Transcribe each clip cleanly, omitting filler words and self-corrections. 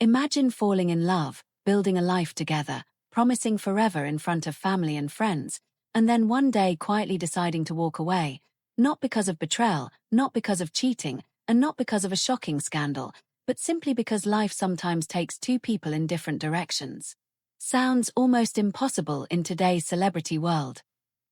Imagine falling in love, building a life together, promising forever in front of family and friends, and then one day quietly deciding to walk away, not because of betrayal, not because of cheating, and not because of a shocking scandal, but simply because life sometimes takes two people in different directions. Sounds almost impossible in today's celebrity world,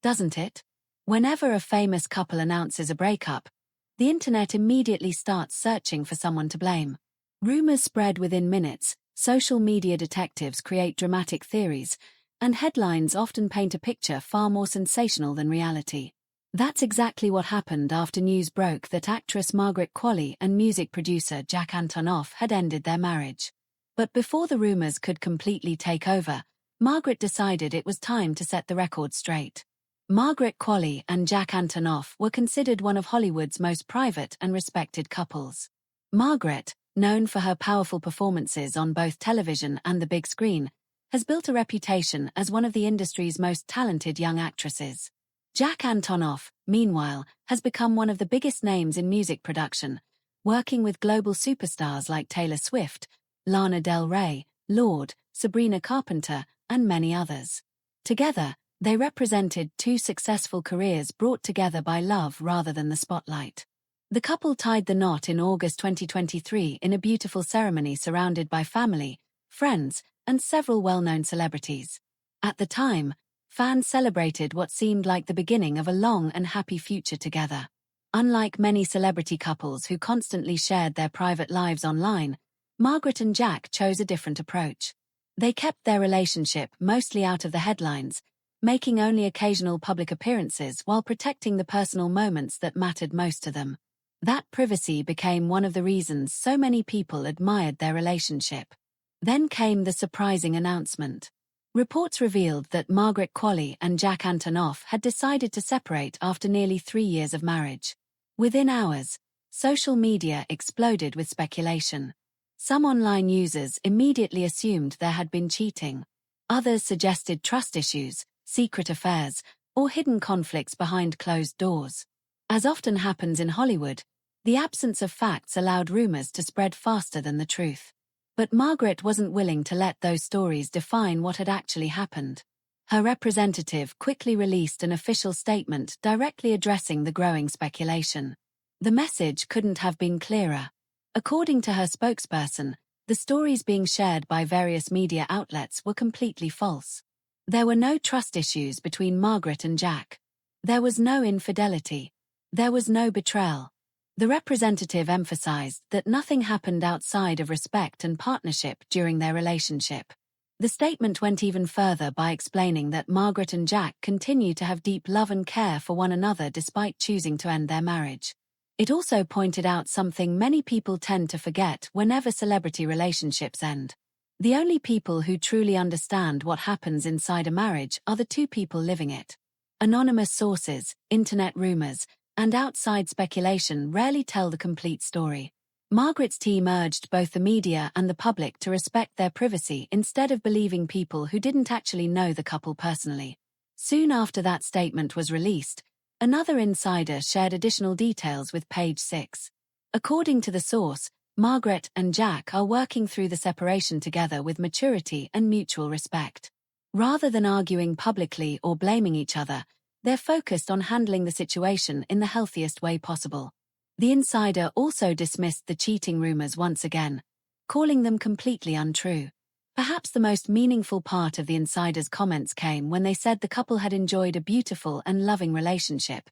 doesn't it? Whenever a famous couple announces a breakup, the internet immediately starts searching for someone to blame. Rumors spread within minutes, social media detectives create dramatic theories, and headlines often paint a picture far more sensational than reality. That's exactly what happened after news broke that actress Margaret Qualley and music producer Jack Antonoff had ended their marriage. But before the rumors could completely take over, Margaret decided it was time to set the record straight. Margaret Qualley and Jack Antonoff were considered one of Hollywood's most private and respected couples. Margaret, known for her powerful performances on both television and the big screen, has built a reputation as one of the industry's most talented young actresses. Jack Antonoff, meanwhile, has become one of the biggest names in music production, working with global superstars like Taylor Swift, Lana Del Rey, Lorde, Sabrina Carpenter, and many others. Together, they represented two successful careers brought together by love rather than the spotlight. The couple tied the knot in August 2023 in a beautiful ceremony surrounded by family, friends, and several well-known celebrities. At the time, fans celebrated what seemed like the beginning of a long and happy future together. Unlike many celebrity couples who constantly shared their private lives online, Margaret and Jack chose a different approach. They kept their relationship mostly out of the headlines, making only occasional public appearances while protecting the personal moments that mattered most to them. That privacy became one of the reasons so many people admired their relationship. Then came the surprising announcement. Reports revealed that Margaret Qualley and Jack Antonoff had decided to separate after nearly 3 years of marriage. Within hours, social media exploded with speculation. Some online users immediately assumed there had been cheating. Others suggested trust issues, secret affairs, or hidden conflicts behind closed doors. As often happens in Hollywood, the absence of facts allowed rumors to spread faster than the truth. But Margaret wasn't willing to let those stories define what had actually happened. Her representative quickly released an official statement directly addressing the growing speculation. The message couldn't have been clearer. According to her spokesperson, the stories being shared by various media outlets were completely false. There were no trust issues between Margaret and Jack. There was no infidelity. There was no betrayal. The representative emphasized that nothing happened outside of respect and partnership during their relationship. The statement went even further by explaining that Margaret and Jack continue to have deep love and care for one another despite choosing to end their marriage. It also pointed out something many people tend to forget whenever celebrity relationships end. The only people who truly understand what happens inside a marriage are the two people living it. Anonymous sources, internet rumors, and outside speculation rarely tell the complete story. Margaret's team urged both the media and the public to respect their privacy instead of believing people who didn't actually know the couple personally. Soon after that statement was released, another insider shared additional details with Page 6. According to the source, Margaret and Jack are working through the separation together with maturity and mutual respect. Rather than arguing publicly or blaming each other, they're focused on handling the situation in the healthiest way possible. The insider also dismissed the cheating rumors once again, calling them completely untrue. Perhaps the most meaningful part of the insider's comments came when they said the couple had enjoyed a beautiful and loving relationship,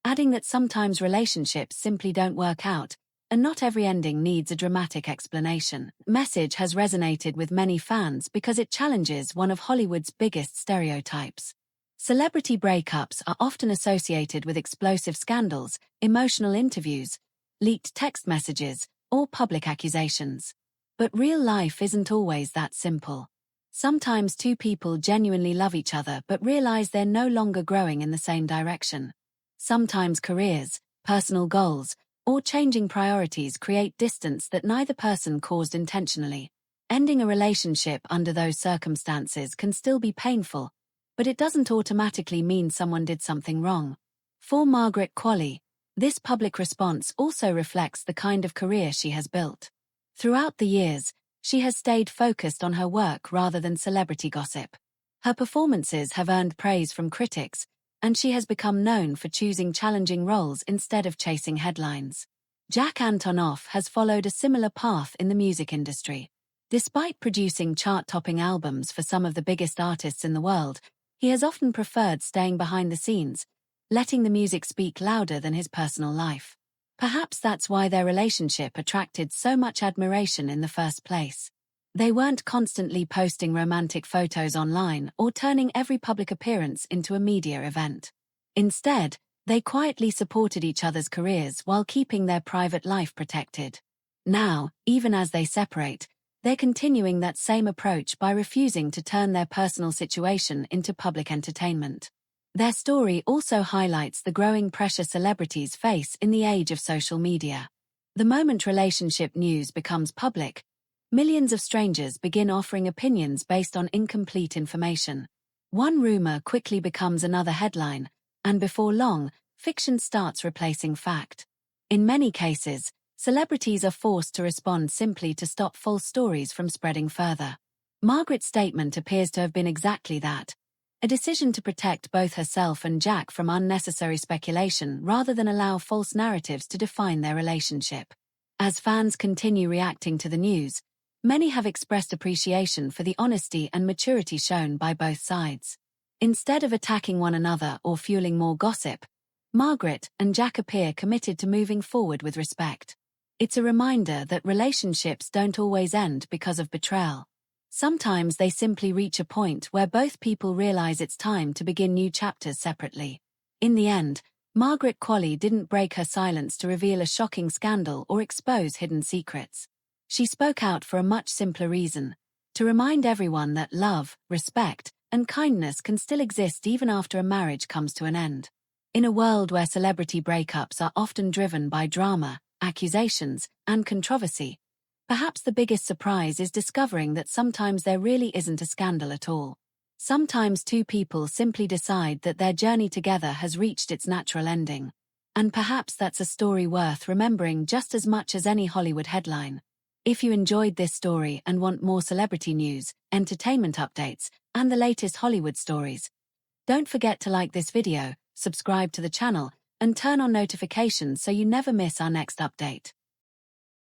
adding that sometimes relationships simply don't work out, and not every ending needs a dramatic explanation. The message has resonated with many fans because it challenges one of Hollywood's biggest stereotypes. Celebrity breakups are often associated with explosive scandals, emotional interviews, leaked text messages, or public accusations. But real life isn't always that simple. Sometimes two people genuinely love each other but realize they're no longer growing in the same direction. Sometimes careers, personal goals, or changing priorities create distance that neither person caused intentionally. Ending a relationship under those circumstances can still be painful, but it doesn't automatically mean someone did something wrong. For Margaret Qualley, this public response also reflects the kind of career she has built. Throughout the years, She has stayed focused on her work rather than celebrity gossip. Her performances have earned praise from critics, and she has become known for choosing challenging roles instead of chasing headlines. Jack Antonoff has followed a similar path in the music industry. Despite producing chart-topping albums for some of the biggest artists in the world, he has often preferred staying behind the scenes, letting the music speak louder than his personal life. Perhaps that's why their relationship attracted so much admiration in the first place. They weren't constantly posting romantic photos online or turning every public appearance into a media event. Instead, they quietly supported each other's careers while keeping their private life protected. Now, even as they separate, they're continuing that same approach by refusing to turn their personal situation into public entertainment. Their story also highlights the growing pressure celebrities face in the age of social media. The moment relationship news becomes public, millions of strangers begin offering opinions based on incomplete information. One rumor quickly becomes another headline, and before long, fiction starts replacing fact. In many cases, celebrities are forced to respond simply to stop false stories from spreading further. Margaret's statement appears to have been exactly that, a decision to protect both herself and Jack from unnecessary speculation rather than allow false narratives to define their relationship. As fans continue reacting to the news, many have expressed appreciation for the honesty and maturity shown by both sides. Instead of attacking one another or fueling more gossip, Margaret and Jack appear committed to moving forward with respect. It's a reminder that relationships don't always end because of betrayal. Sometimes they simply reach a point where both people realize it's time to begin new chapters separately. In the end, Margaret Qualley didn't break her silence to reveal a shocking scandal or expose hidden secrets. She spoke out for a much simpler reason: to remind everyone that love, respect, and kindness can still exist even after a marriage comes to an end. In a world where celebrity breakups are often driven by drama, accusations, and controversy, perhaps the biggest surprise is discovering that sometimes there really isn't a scandal at all. Sometimes two people simply decide that their journey together has reached its natural ending. And perhaps that's a story worth remembering just as much as any Hollywood headline. If you enjoyed this story and want more celebrity news, entertainment updates, and the latest Hollywood stories, don't forget to like this video, subscribe to the channel, and turn on notifications so you never miss our next update.